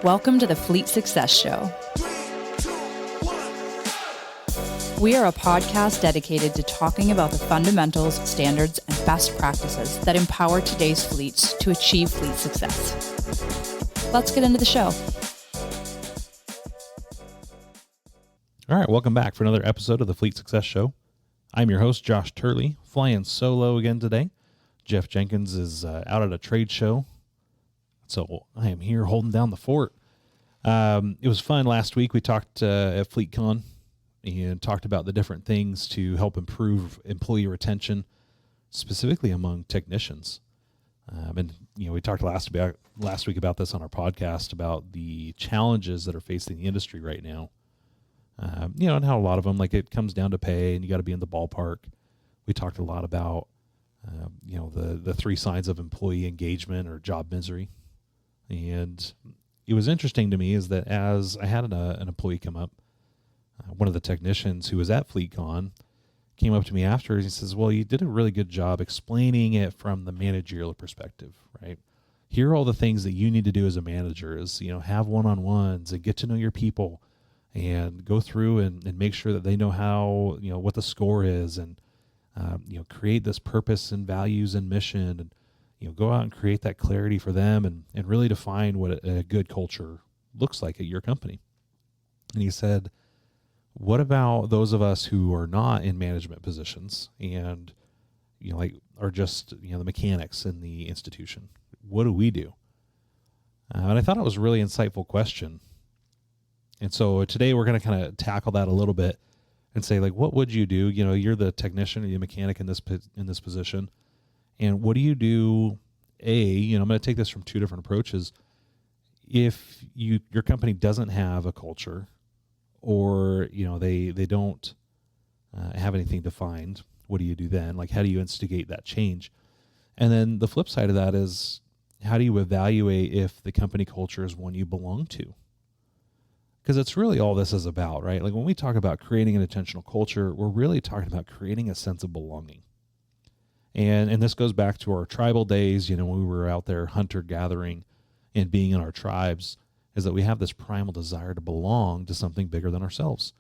Welcome to the Fleet Success Show. We are a podcast dedicated to talking about the fundamentals, standards, and best practices that empower today's fleets to achieve fleet success. Let's get into the show. All right, welcome back for another episode of the Fleet Success Show. I'm your host, Josh Turley, flying solo again today. Jeff Jenkins is out at a trade show, so I am here holding down the fort. It was fun last week. We talked at FleetCon and talked about the different things to help improve employee retention, specifically among technicians. We talked last week about this on our podcast about the challenges that are facing the industry right now. And how a lot of them, like, it comes down to pay and you got to be in the ballpark. We talked a lot about, the three signs of employee engagement or job misery. And it was interesting to me is that as I had an employee come up, one of the technicians who was at FleetCon came up to me after and he says, well, you did a really good job explaining it from the managerial perspective, right? Here are all the things that you need to do as a manager is, have one-on-ones and get to know your people and go through and make sure that they know how, what the score is and, create this purpose and values and mission and, go out and create that clarity for them and really define what a good culture looks like at your company. And he said, what about those of us who are not in management positions and, are just, the mechanics in the institution? What do we do? And I thought it was a really insightful question. And so today we're going to kind of tackle that a little bit and say, what would you do? You're the technician or the mechanic in this position. And what do you do? I'm going to take this from two different approaches. If your company doesn't have a culture or, they don't have anything defined, what do you do then? How do you instigate that change? And then the flip side of that is, how do you evaluate if the company culture is one you belong to? Because it's really all this is about, right? When we talk about creating an intentional culture, we're really talking about creating a sense of belonging. And this goes back to our tribal days, when we were out there hunter-gathering and being in our tribes, is that we have this primal desire to belong to something bigger than ourselves.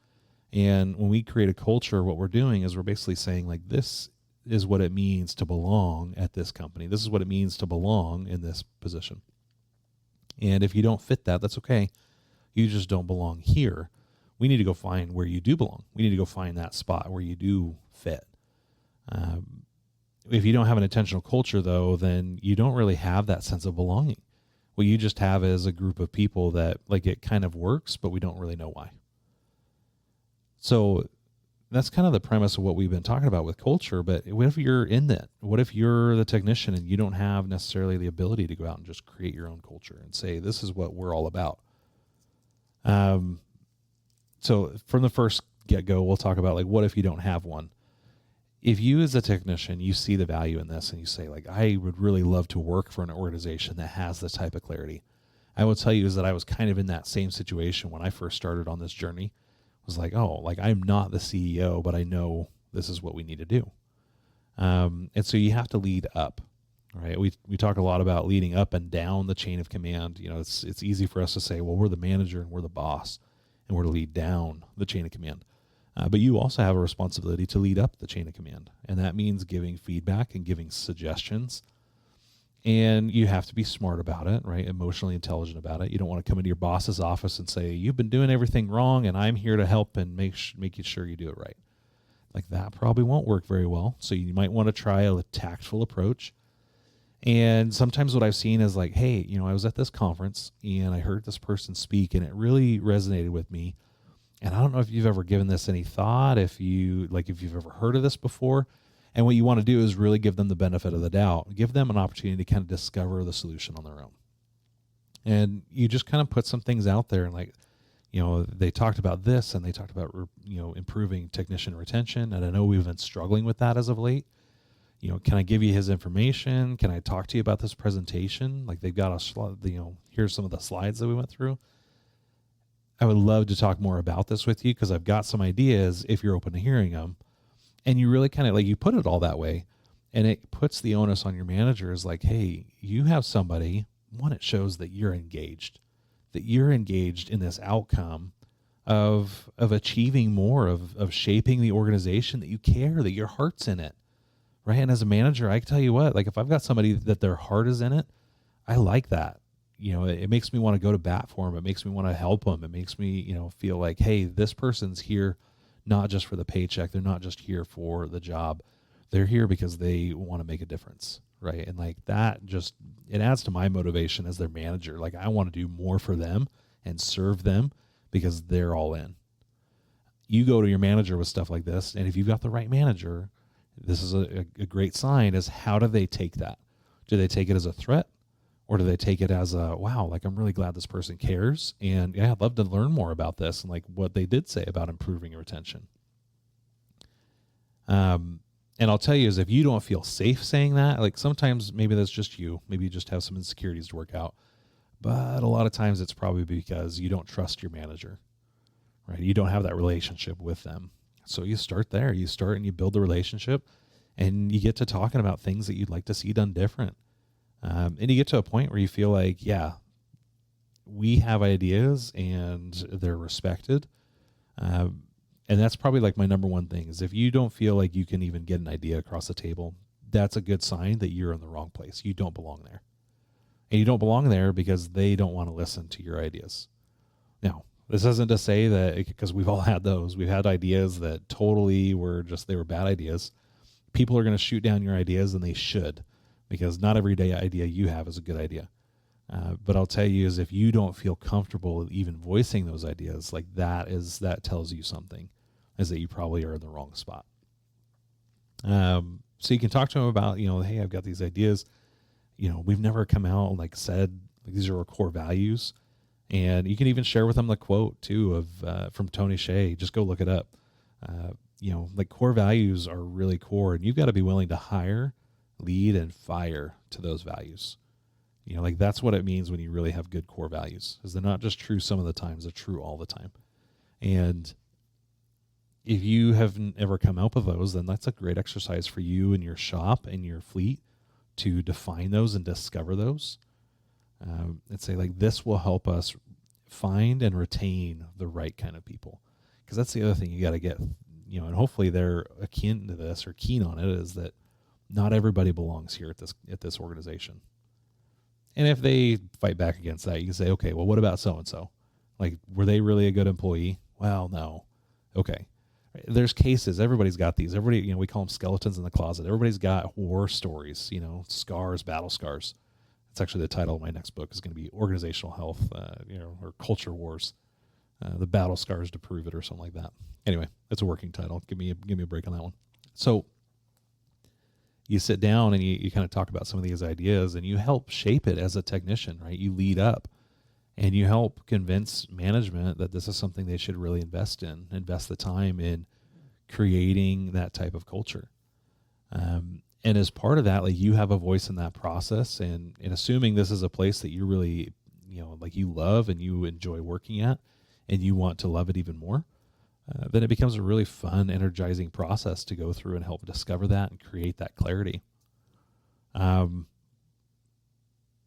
And when we create a culture, what we're doing is we're basically saying, this is what it means to belong at this company. This is what it means to belong in this position. And if you don't fit that, that's okay. You just don't belong here. We need to go find where you do belong. We need to go find that spot where you do fit. If you don't have an intentional culture, though, then you don't really have that sense of belonging. What you just have is a group of people that, it kind of works, but we don't really know why. So that's kind of the premise of what we've been talking about with culture. But what if you're in that? What if you're the technician and you don't have necessarily the ability to go out and just create your own culture and say, this is what we're all about? So from the first get-go, we'll talk about, what if you don't have one? If you as a technician, you see the value in this and you say, I would really love to work for an organization that has this type of clarity. I will tell you is that I was kind of in that same situation when I first started on this journey. I was I'm not the CEO, but I know this is what we need to do. And so you have to lead up, right? We talk a lot about leading up and down the chain of command. It's easy for us to say, well, we're the manager and we're the boss and we're to lead down the chain of command. But you also have a responsibility to lead up the chain of command. And that means giving feedback and giving suggestions. And you have to be smart about it, right? Emotionally intelligent about it. You don't want to come into your boss's office and say, you've been doing everything wrong and I'm here to help and make sure you do it right. That probably won't work very well. So you might want to try a tactful approach. And sometimes what I've seen is hey, I was at this conference and I heard this person speak and it really resonated with me. And I don't know if you've ever given this any thought, if you've ever heard of this before. And what you want to do is really give them the benefit of the doubt, give them an opportunity to kind of discover the solution on their own. And you just kind of put some things out there and they talked about this and they talked about, improving technician retention. And I know we've been struggling with that as of late. Can I give you his information? Can I talk to you about this presentation? They've got here's some of the slides that we went through. I would love to talk more about this with you because I've got some ideas if you're open to hearing them. And you really kind of you put it all that way and it puts the onus on your manager is hey, you have somebody, one, it shows that you're engaged, that you're engaged in this outcome of achieving more, of shaping the organization, that you care, that your heart's in it, right? And as a manager, I can tell you what, like if I've got somebody that their heart is in it, I like that. It makes me want to go to bat for them. It makes me want to help them. It makes me, feel like, hey, this person's here not just for the paycheck. They're not just here for the job. They're here because they want to make a difference, right? And like that just, it adds to my motivation as their manager. Like I want to do more for them and serve them because they're all in. You go to your manager with stuff like this, and if you've got the right manager, this is a great sign, is how do they take that? Do they take it as a threat? Or do they take it as a, wow, like I'm really glad this person cares, and yeah, I'd love to learn more about this and like what they did say about improving your retention. And I'll tell you is if you don't feel safe saying that, like sometimes maybe that's just you. Maybe you just have some insecurities to work out. But a lot of times it's probably because you don't trust your manager, right? You don't have that relationship with them. So you start there. You start and you build the relationship, and you get to talking about things that you'd like to see done different. And you get to a point where you feel like, yeah, we have ideas and they're respected. And that's probably like my number one thing is if you don't feel like you can even get an idea across the table, that's a good sign that you're in the wrong place. You don't belong there. And you don't belong there because they don't want to listen to your ideas. Now, this isn't to say that, because we've all had those. We've had ideas that totally were just, they were bad ideas. People are going to shoot down your ideas, and they should, because not every day idea you have is a good idea. But I'll tell you is if you don't feel comfortable even voicing those ideas, like that tells you something, is that you probably are in the wrong spot. So you can talk to them about, hey, I've got these ideas. We've never come out and like said, like, these are our core values. And you can even share with them the quote too of from Tony Hsieh. Just go look it up. Like core values are really core, and you've got to be willing to hire, lead, and fire to those values. Like that's what it means when you really have good core values, is they're not just true some of the times, they're true all the time. And if you haven't ever come up with those, then that's a great exercise for you and your shop and your fleet to define those and discover those. And say like, this will help us find and retain the right kind of people. Because that's the other thing you got to get, and hopefully they're akin to this or keen on it, is that not everybody belongs here at this organization. And if they fight back against that, you can say, okay, well, what about so-and-so? Like, were they really a good employee? Well, no. Okay. There's cases. Everybody's got these. Everybody, we call them skeletons in the closet. Everybody's got war stories, scars, battle scars. It's actually the title of my next book is going to be Organizational Health, or Culture Wars, the battle scars to prove it, or something like that. Anyway, it's a working title. Give me a break on that one. So you sit down and you kind of talk about some of these ideas, and you help shape it as a technician, right? You lead up and you help convince management that this is something they should really invest the time in creating that type of culture. And as part of that, like, you have a voice in that process, and assuming this is a place that you really, like you love and you enjoy working at, and you want to love it even more, then it becomes a really fun, energizing process to go through and help discover that and create that clarity.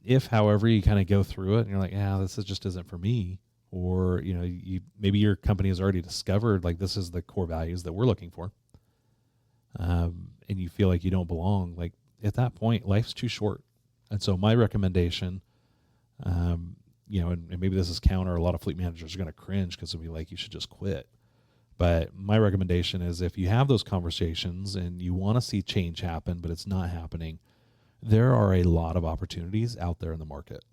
If, however, you kind of go through it and you're like, this just isn't for me, or, maybe your company has already discovered, like, this is the core values that we're looking for, and you feel like you don't belong, like, at that point, life's too short. And so my recommendation, and maybe this is counter, a lot of fleet managers are going to cringe because they'll be like, you should just quit. But my recommendation is, if you have those conversations and you want to see change happen, but it's not happening, there are a lot of opportunities out there in the market.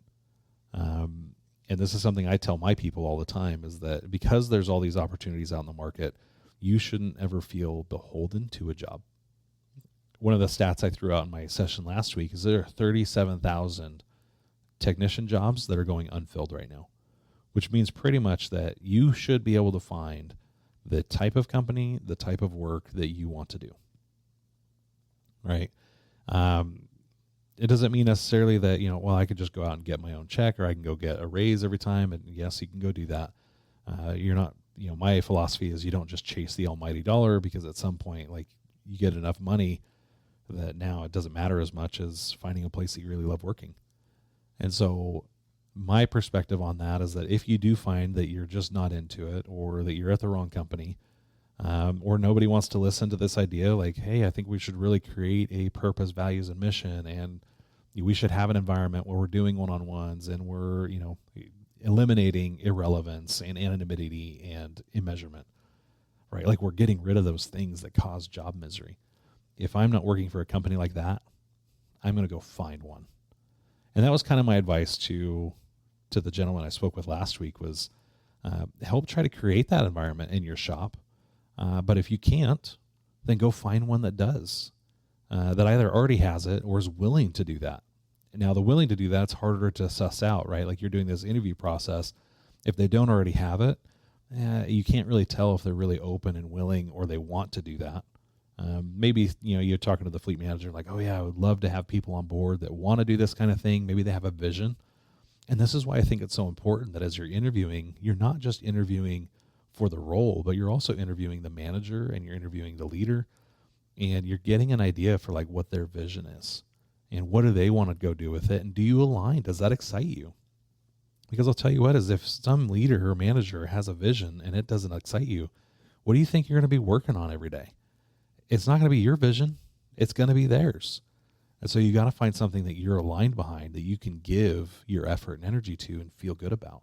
And this is something I tell my people all the time, is that because there's all these opportunities out in the market, you shouldn't ever feel beholden to a job. One of the stats I threw out in my session last week is there are 37,000 technician jobs that are going unfilled right now, which means pretty much that you should be able to find the type of company, the type of work that you want to do, right? It doesn't mean necessarily that, I could just go out and get my own check, or I can go get a raise every time. And yes, you can go do that. You're not, my philosophy is you don't just chase the almighty dollar, because at some point, like, you get enough money that now it doesn't matter as much as finding a place that you really love working. And so My perspective on that is that if you do find that you're just not into it, or that you're at the wrong company, or nobody wants to listen to this idea, like, hey, I think we should really create a purpose, values, and mission, and we should have an environment where we're doing one-on-ones and we're, eliminating irrelevance and anonymity and immeasurement, right? Like, we're getting rid of those things that cause job misery. If I'm not working for a company like that, I'm going to go find one. And that was kind of my advice to the gentleman I spoke with last week was help try to create that environment in your shop. But if you can't, then go find one that does, that either already has it or is willing to do that. Now, the willing to do that, it's harder to suss out, right? Like, you're doing this interview process. If they don't already have it, you can't really tell if they're really open and willing or they want to do that. Maybe, you're talking to the fleet manager like, oh yeah, I would love to have people on board that want to do this kind of thing. Maybe they have a vision. And this is why I think it's so important that as you're interviewing, you're not just interviewing for the role, but you're also interviewing the manager and you're interviewing the leader, and you're getting an idea for like what their vision is and what do they want to go do with it. And do you align? Does that excite you? Because I'll tell you what, is if some leader or manager has a vision and it doesn't excite you, what do you think you're going to be working on every day? It's not going to be your vision. It's going to be theirs. And so you got to find something that you're aligned behind, that you can give your effort and energy to and feel good about.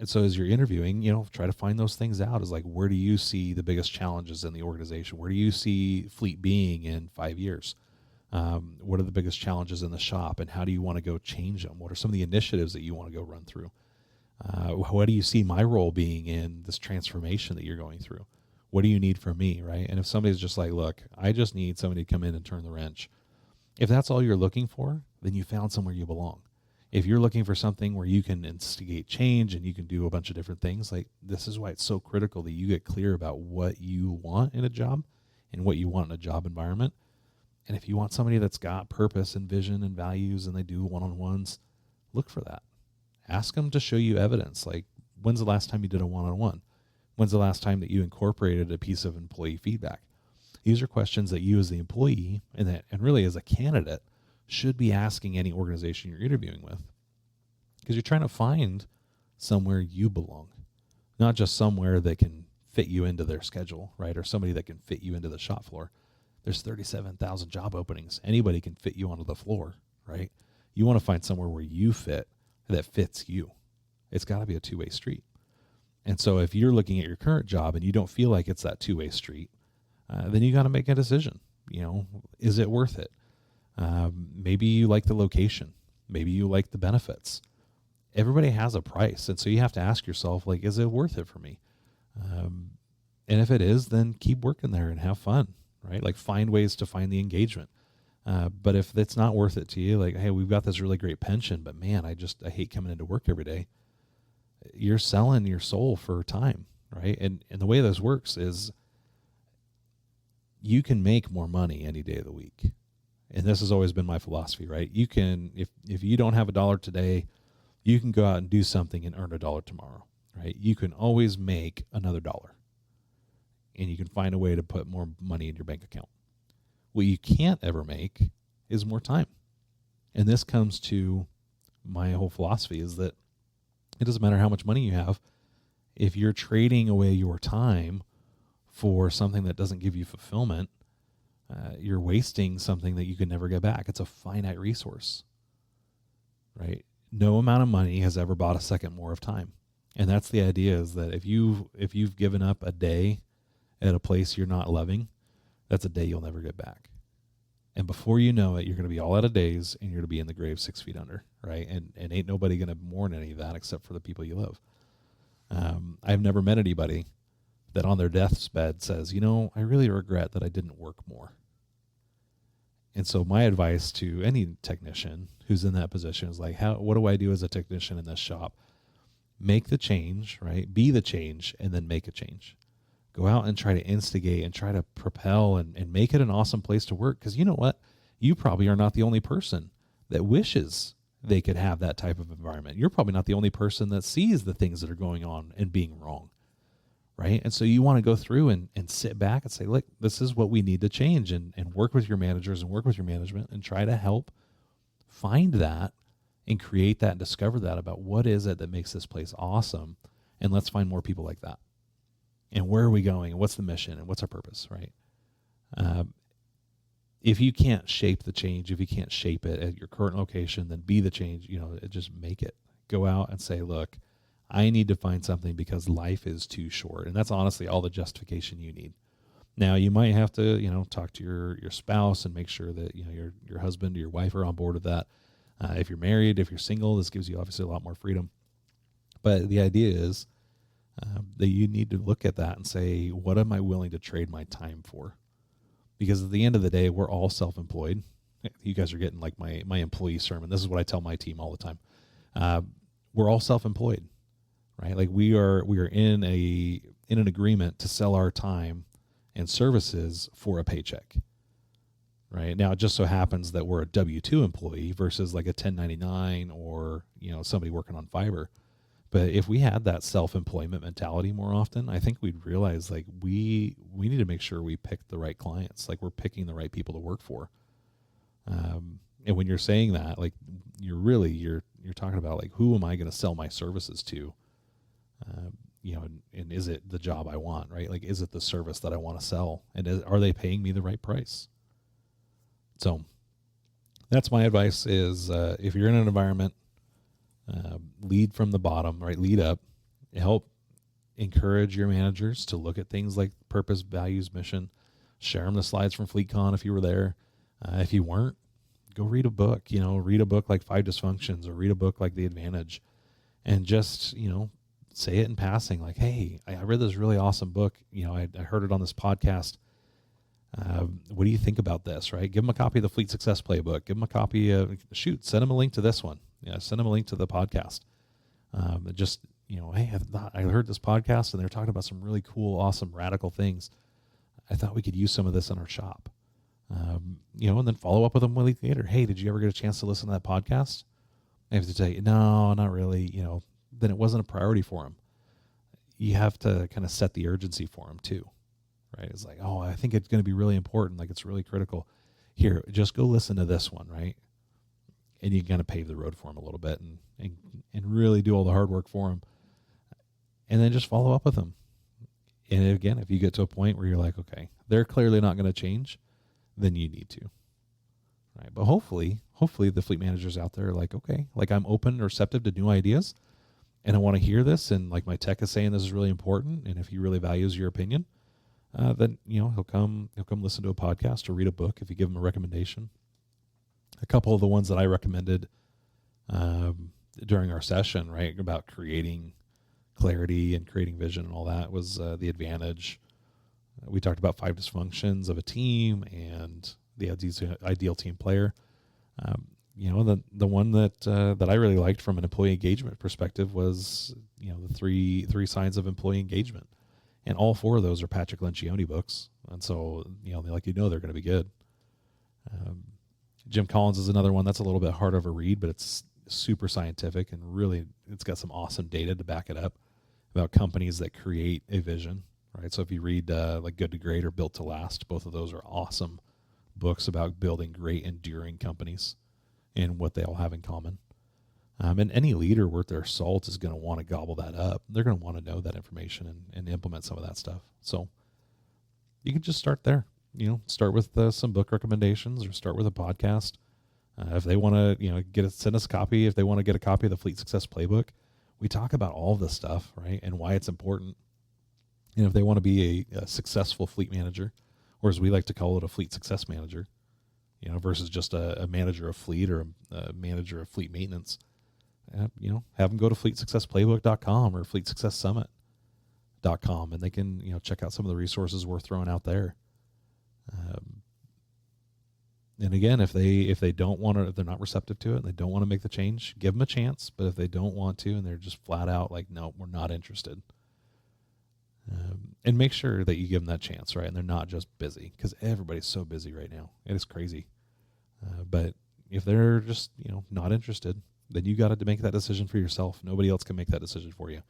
And so as you're interviewing, try to find those things out. Is like, where do you see the biggest challenges in the organization? Where do you see fleet being in 5 years? What are the biggest challenges in the shop, and how do you want to go change them? What are some of the initiatives that you want to go run through? What do you see my role being in this transformation that you're going through? What do you need from me, right? And if somebody's just like, look, I just need somebody to come in and turn the wrench. If that's all you're looking for, then you found somewhere you belong. If you're looking for something where you can instigate change and you can do a bunch of different things, like, this is why it's so critical that you get clear about what you want in a job and what you want in a job environment. And if you want somebody that's got purpose and vision and values and they do one-on-ones, look for that. Ask them to show you evidence. Like, when's the last time you did a one-on-one? When's the last time that you incorporated a piece of employee feedback? These are questions that you as the employee and really as a candidate should be asking any organization you're interviewing with, because you're trying to find somewhere you belong, not just somewhere that can fit you into their schedule, right? Or somebody that can fit you into the shop floor. There's 37,000 job openings. Anybody can fit you onto the floor, right? You want to find somewhere where you fit, that fits you. It's got to be a two-way street. And so if you're looking at your current job and you don't feel like it's that two-way street, then you got to make a decision. Is it worth it? Maybe you like the location. Maybe you like the benefits. Everybody has a price. And so you have to ask yourself, like, is it worth it for me? And if it is, then keep working there and have fun, right? Like, find ways to find the engagement. But if it's not worth it to you, like, hey, we've got this really great pension, but man, I hate coming into work every day. You're selling your soul for time, right? And the way this works is you can make more money any day of the week. And this has always been my philosophy, right? You can, if you don't have $1 today, you can go out and do something and earn $1 tomorrow, right? You can always make another $1, and you can find a way to put more money in your bank account. What you can't ever make is more time. And this comes to my whole philosophy is that it doesn't matter how much money you have. If you're trading away your time for something that doesn't give you fulfillment, you're wasting something that you can never get back. It's a finite resource, right? No amount of money has ever bought a second more of time. And that's the idea, is that if you've given up a day at a place you're not loving, that's a day you'll never get back. And before you know it, you're going to be all out of days and you're going to be in the grave 6 feet under, right? And ain't nobody going to mourn any of that except for the people you love. I've never met anybody that on their deathbed says, I really regret that I didn't work more. And so my advice to any technician who's in that position is like, what do I do as a technician in this shop? Make the change, right? Be the change, and then make a change. Go out and try to instigate and try to propel and make it an awesome place to work. Because you know what? You probably are not the only person that wishes they could have that type of environment. You're probably not the only person that sees the things that are going on and being wrong, right? And so you want to go through and sit back and say, look, this is what we need to change, and work with your managers and work with your management and try to help find that and create that and discover that about what is it that makes this place awesome. And let's find more people like that. And where are we going? And what's the mission? And what's our purpose, right? If you can't shape the change, if you can't shape it at your current location, then be the change, just make it. Go out and say, look, I need to find something because life is too short. And that's honestly all the justification you need. Now, you might have to, talk to your spouse and make sure that, your husband or your wife are on board with that. If you're married, if you're single, this gives you obviously a lot more freedom. But the idea is that you need to look at that and say, what am I willing to trade my time for? Because at the end of the day, we're all self-employed. You guys are getting like my employee sermon. This is what I tell my team all the time. We're all self-employed, right? Like we are in an agreement to sell our time and services for a paycheck, right? Now, it just so happens that we're a W-2 employee versus like a 1099 or, somebody working on Fiverr. But if we had that self-employment mentality more often, I think we'd realize like we need to make sure we pick the right clients, like we're picking the right people to work for. And when you're saying that, like you're talking about like, who am I going to sell my services to? And is it the job I want, right? Like, is it the service that I want to sell? And are they paying me the right price? So that's my advice is if you're in an environment, lead from the bottom, right? Lead up. Help encourage your managers to look at things like purpose, values, mission. Share them the slides from FleetCon if you were there. If you weren't, go read a book. Read a book like 5 Dysfunctions or read a book like The Advantage, and just say it in passing, like, hey, I read this really awesome book. I heard it on this podcast. What do you think about this, right? Give them a copy of the Fleet Success Playbook. Give them a copy of, send them a link to this one. Yeah, send them a link to the podcast. Hey, I heard this podcast and they're talking about some really cool, awesome, radical things. I thought we could use some of this in our shop. And then follow up with them a week later. Hey, did you ever get a chance to listen to that podcast? I have to tell you, no, not really. Then it wasn't a priority for them. You have to kind of set the urgency for them too, right? It's like, oh, I think it's going to be really important. Like it's really critical. Here, just go listen to this one, right? And you kind of pave the road for them a little bit and really do all the hard work for them. And then just follow up with them. And again, if you get to a point where you're like, okay, they're clearly not going to change, then you need to. Right? But hopefully the fleet managers out there are like, okay, like I'm open or receptive to new ideas and I want to hear this. And like my tech is saying this is really important. And if he really values your opinion, then, he'll come listen to a podcast or read a book if you give him a recommendation. A couple of the ones that I recommended during our session, right, about creating clarity and creating vision and all that was The Advantage. We talked about 5 Dysfunctions of a team and the ideal team player. The one that I really liked from an employee engagement perspective was, the three signs of employee engagement. And all 4 of those are Patrick Lencioni books. And so, they're going to be good. Jim Collins is another one that's a little bit hard of a read, but it's super scientific and really it's got some awesome data to back it up about companies that create a vision, right? So if you read like Good to Great or Built to Last, both of those are awesome books about building great, enduring companies and what they all have in common. And any leader worth their salt is going to want to gobble that up. They're going to want to know that information and implement some of that stuff. So you can just start there. Start with some book recommendations or start with a podcast. If they want to, send us a copy. If they want to get a copy of the Fleet Success Playbook, we talk about all this stuff, right? And why it's important. And if they want to be a successful fleet manager, or as we like to call it, a fleet success manager, versus just a manager of fleet or a manager of fleet maintenance, have them go to fleetsuccessplaybook.com or fleetsuccesssummit.com and they can, check out some of the resources we're throwing out there. And again, if they don't want to, if they're not receptive to it and they don't want to make the change, give them a chance. But if they don't want to and they're just flat out like, no, we're not interested, and make sure that you give them that chance, right? And they're not just busy, because everybody's so busy right now. It is crazy. But if they're just, not interested, then you got to make that decision for yourself. Nobody else can make that decision for you.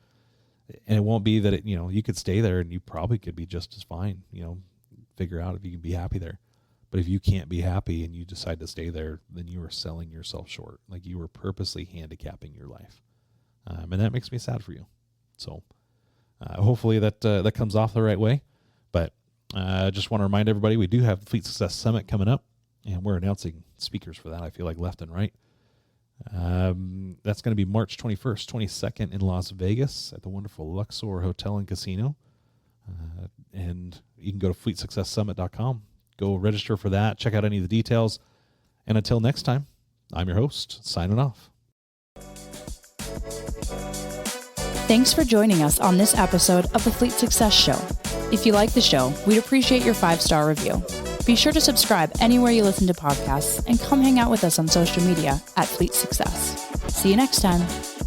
And it won't be that you could stay there and you probably could be just as fine, figure out if you can be happy there. But if you can't be happy and you decide to stay there, then you are selling yourself short. Like you are purposely handicapping your life. And that makes me sad for you. So hopefully that comes off the right way. But I just want to remind everybody, we do have the Fleet Success Summit coming up, and we're announcing speakers for that, I feel like, left and right. That's going to be March 21st, 22nd in Las Vegas at the wonderful Luxor Hotel and Casino. And you can go to fleetsuccesssummit.com. Go register for that. Check out any of the details. And until next time, I'm your host, signing off. Thanks for joining us on this episode of the Fleet Success Show. If you like the show, we'd appreciate your 5-star review. Be sure to subscribe anywhere you listen to podcasts and come hang out with us on social media at Fleet Success. See you next time.